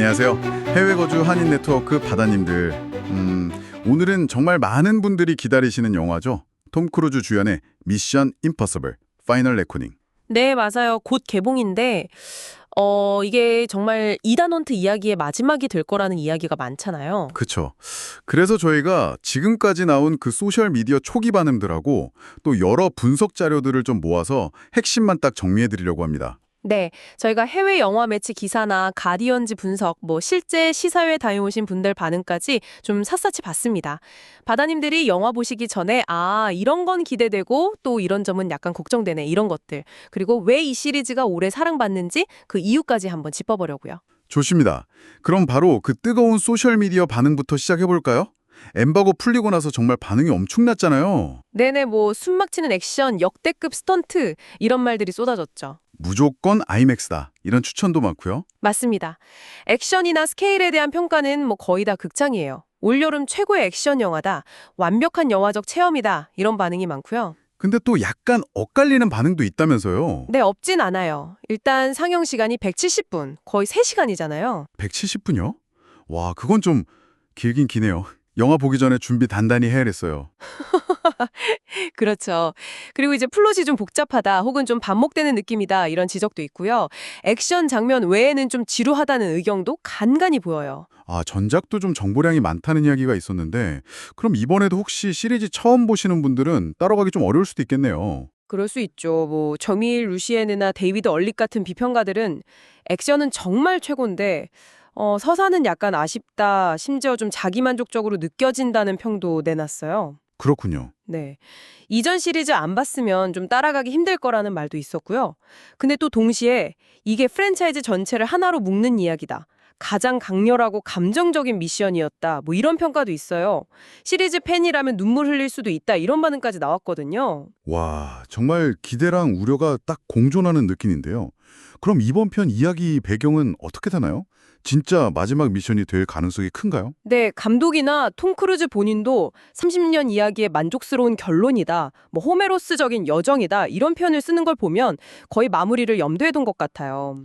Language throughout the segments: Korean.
안녕하세요. 해외 거주 한인 네트워크 바다님들. 오늘은 정말 많은 분들이 기다리시는 영화죠. 톰 크루즈 주연의 미션 임퍼서블 파이널 레코닝. 네, 맞아요. 곧 개봉인데, 이게 정말 이단 헌트 이야기의 마지막이 될 거라는 이야기가 많잖아요. 그쵸. 그래서 저희가 지금까지 나온 그 소셜 미디어 초기 반응들하고 또 여러 분석 자료들을 좀 모아서 핵심만 딱 정리해 드리려고 합니다. 네, 저희가 해외 영화 매체 기사나 가디언즈 분석, 실제 시사회 다녀오신 분들 반응까지 좀 샅샅이 봤습니다. 바다님들이 영화 보시기 전에 이런 건 기대되고 또 이런 점은 약간 걱정되네, 이런 것들. 그리고 왜 이 시리즈가 오래 사랑받는지 그 이유까지 한번 짚어보려고요. 좋습니다. 그럼 바로 그 뜨거운 소셜 미디어 반응부터 시작해 볼까요? 엠바고 풀리고 나서 정말 반응이 엄청났잖아요. 네네, 숨막히는 액션, 역대급 스턴트 이런 말들이 쏟아졌죠. 무조건 아이맥스다. 이런 추천도 많고요. 맞습니다. 액션이나 스케일에 대한 평가는 거의 다 극찬이에요. 올여름 최고의 액션 영화다. 완벽한 영화적 체험이다. 이런 반응이 많고요. 근데 또 약간 엇갈리는 반응도 있다면서요. 네, 없진 않아요. 일단 상영 시간이 170분, 거의 3시간이잖아요. 170분요? 와, 그건 좀 길긴 기네요. 영화 보기 전에 준비 단단히 해야겠어요. 그렇죠. 그리고 이제 플롯이 좀 복잡하다 혹은 좀 반복되는 느낌이다 이런 지적도 있고요. 액션 장면 외에는 좀 지루하다는 의견도 간간히 보여요. 아, 전작도 좀 정보량이 많다는 이야기가 있었는데 그럼 이번에도 혹시 시리즈 처음 보시는 분들은 따라가기 좀 어려울 수도 있겠네요. 그럴 수 있죠. 저밀 루시에느나 데이비드 얼릭 같은 비평가들은 액션은 정말 최고인데 서사는 약간 아쉽다, 심지어 좀 자기만족적으로 느껴진다는 평도 내놨어요. 그렇군요. 네. 이전 시리즈 안 봤으면 좀 따라가기 힘들 거라는 말도 있었고요. 근데 또 동시에 이게 프랜차이즈 전체를 하나로 묶는 이야기다. 가장 강렬하고 감정적인 미션이었다. 이런 평가도 있어요. 시리즈 팬이라면 눈물 흘릴 수도 있다. 이런 반응까지 나왔거든요. 와, 정말 기대랑 우려가 딱 공존하는 느낌인데요. 그럼 이번 편 이야기 배경은 어떻게 되나요? 진짜 마지막 미션이 될 가능성이 큰가요? 네, 감독이나 톰 크루즈 본인도 30년 이야기의 만족스러운 결론이다, 호메로스적인 여정이다, 이런 표현을 쓰는 걸 보면 거의 마무리를 염두에 둔 것 같아요.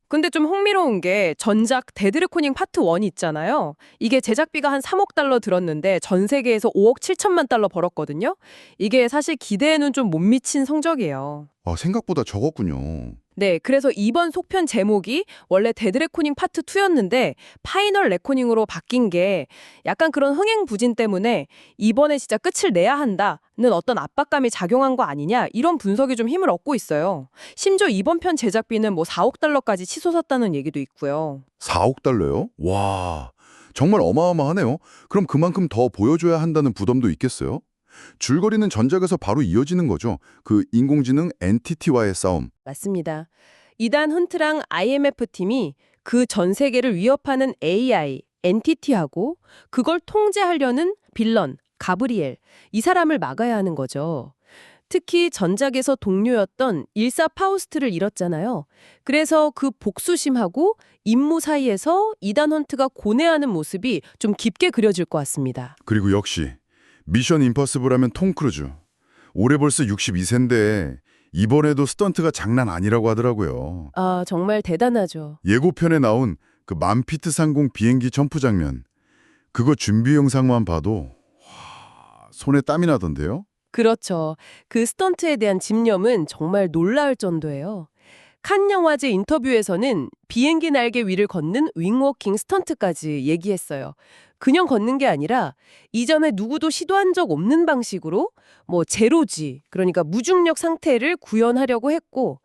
근데 좀 흥미로운 게 전작 데드 레코닝 파트 1 있잖아요. 이게 제작비가 한 3억 달러 들었는데 전 세계에서 5억 7천만 달러 벌었거든요. 이게 사실 기대에는 좀 못 미친 성적이에요. 아, 생각보다 적었군요. 네, 그래서 이번 속편 제목이 원래 데드 레코닝 파트 2였는데 파이널 레코닝으로 바뀐 게 약간 그런 흥행부진 때문에 이번에 진짜 끝을 내야 한다는 어떤 압박감이 작용한 거 아니냐, 이런 분석이 좀 힘을 얻고 있어요. 심지어 이번 편 제작비는 4억 달러까지 치솟았다는 얘기도 있고요. 4억 달러요? 와, 정말 어마어마하네요. 그럼 그만큼 더 보여줘야 한다는 부담도 있겠어요? 줄거리는 전작에서 바로 이어지는 거죠. 그 인공지능 엔티티와의 싸움. 맞습니다. 이단 헌트랑 IMF 팀이 그 전 세계를 위협하는 AI, 엔티티하고 그걸 통제하려는 빌런, 가브리엘, 이 사람을 막아야 하는 거죠. 특히 전작에서 동료였던 일사 파우스트를 잃었잖아요. 그래서 그 복수심하고 임무 사이에서 이단 헌트가 고뇌하는 모습이 좀 깊게 그려질 것 같습니다. 그리고 역시 미션 임퍼서블 하면 톰 크루즈. 올해 벌써 62세인데 이번에도 스턴트가 장난 아니라고 하더라고요. 아, 정말 대단하죠. 예고편에 나온 그 만피트 상공 비행기 점프 장면. 그거 준비 영상만 봐도 와, 손에 땀이 나던데요? 그렇죠. 그 스턴트에 대한 집념은 정말 놀라울 정도예요. 칸 영화제 인터뷰에서는 비행기 날개 위를 걷는 윙워킹 스턴트까지 얘기했어요. 그냥 걷는 게 아니라 이전에 누구도 시도한 적 없는 방식으로 제로지, 그러니까 무중력 상태를 구현하려고 했고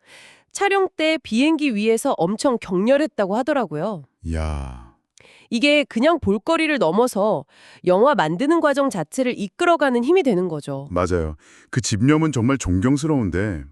촬영 때 비행기 위에서 엄청 격렬했다고 하더라고요. 이야, 이게 그냥 볼거리를 넘어서 영화 만드는 과정 자체를 이끌어가는 힘이 되는 거죠. 맞아요. 그 집념은 정말 존경스러운데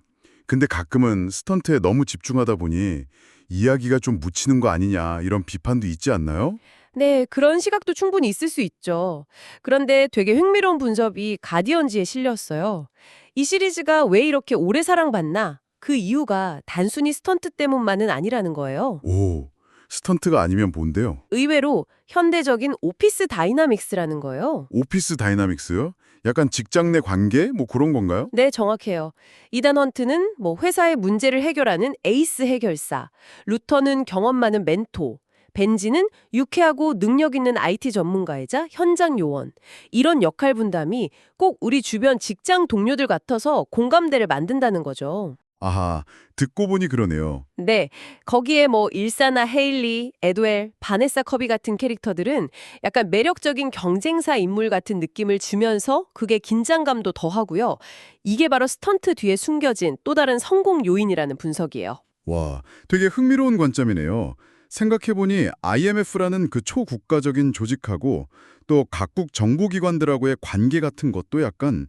근데 가끔은 스턴트에 너무 집중하다 보니 이야기가 좀 묻히는 거 아니냐 이런 비판도 있지 않나요? 네, 그런 시각도 충분히 있을 수 있죠. 그런데 되게 흥미로운 분석이 가디언즈에 실렸어요. 이 시리즈가 왜 이렇게 오래 사랑받나? 그 이유가 단순히 스턴트 때문만은 아니라는 거예요. 오, 스턴트가 아니면 뭔데요? 의외로 현대적인 오피스 다이나믹스라는 거예요. 오피스 다이나믹스요? 약간 직장 내 관계? 뭐 그런 건가요? 네, 정확해요. 이단 헌트는 회사의 문제를 해결하는 에이스 해결사, 루터는 경험 많은 멘토, 벤지는 유쾌하고 능력 있는 IT 전문가이자 현장 요원. 이런 역할 분담이 꼭 우리 주변 직장 동료들 같아서 공감대를 만든다는 거죠. 아하, 듣고 보니 그러네요. 네, 거기에 뭐 일사나 헤일리, 에드웰, 바네사 커비 같은 캐릭터들은 약간 매력적인 경쟁사 인물 같은 느낌을 주면서 그게 긴장감도 더하고요. 이게 바로 스턴트 뒤에 숨겨진 또 다른 성공 요인이라는 분석이에요. 와, 되게 흥미로운 관점이네요. 생각해보니 IMF라는 그 초국가적인 조직하고 또 각국 정보기관들하고의 관계 같은 것도 약간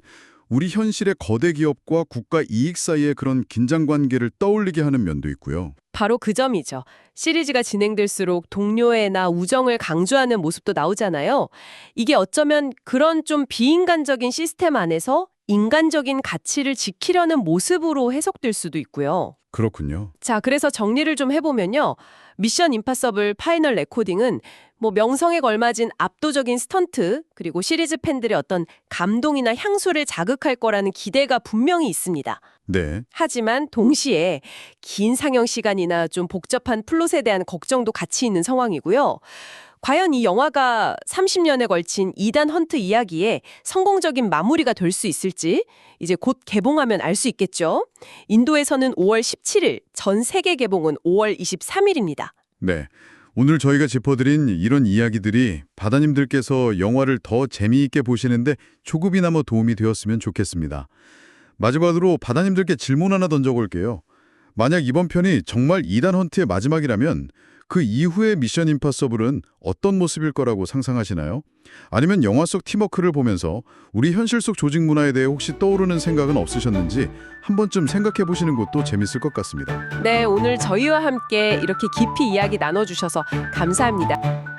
우리 현실의 거대 기업과 국가 이익 사이의 그런 긴장 관계를 떠올리게 하는 면도 있고요. 바로 그 점이죠. 시리즈가 진행될수록 동료애나 우정을 강조하는 모습도 나오잖아요. 이게 어쩌면 그런 좀 비인간적인 시스템 안에서 인간적인 가치를 지키려는 모습으로 해석될 수도 있고요. 그렇군요. 자, 그래서 정리를 좀 해보면요. 미션 임파서블 파이널 레코딩은 뭐 명성에 걸맞은 압도적인 스턴트, 그리고 시리즈 팬들의 어떤 감동이나 향수를 자극할 거라는 기대가 분명히 있습니다. 네. 하지만 동시에 긴 상영 시간이나 좀 복잡한 플롯에 대한 걱정도 같이 있는 상황이고요. 과연 이 영화가 30년에 걸친 이단 헌트 이야기에 성공적인 마무리가 될 수 있을지 이제 곧 개봉하면 알 수 있겠죠. 인도에서는 5월 17일, 전 세계 개봉은 5월 23일입니다. 네. 오늘 저희가 짚어드린 이런 이야기들이 바다님들께서 영화를 더 재미있게 보시는데 조금이나마 도움이 되었으면 좋겠습니다. 마지막으로 바다님들께 질문 하나 던져볼게요. 만약 이번 편이 정말 이단 헌트의 마지막이라면 그 이후의 미션 임파서블은 어떤 모습일 거라고 상상하시나요? 아니면 영화 속 팀워크를 보면서 우리 현실 속 조직 문화에 대해 혹시 떠오르는 생각은 없으셨는지 한 번쯤 생각해 보시는 것도 재밌을 것 같습니다. 네, 오늘 저희와 함께 이렇게 깊이 이야기 나눠주셔서 감사합니다.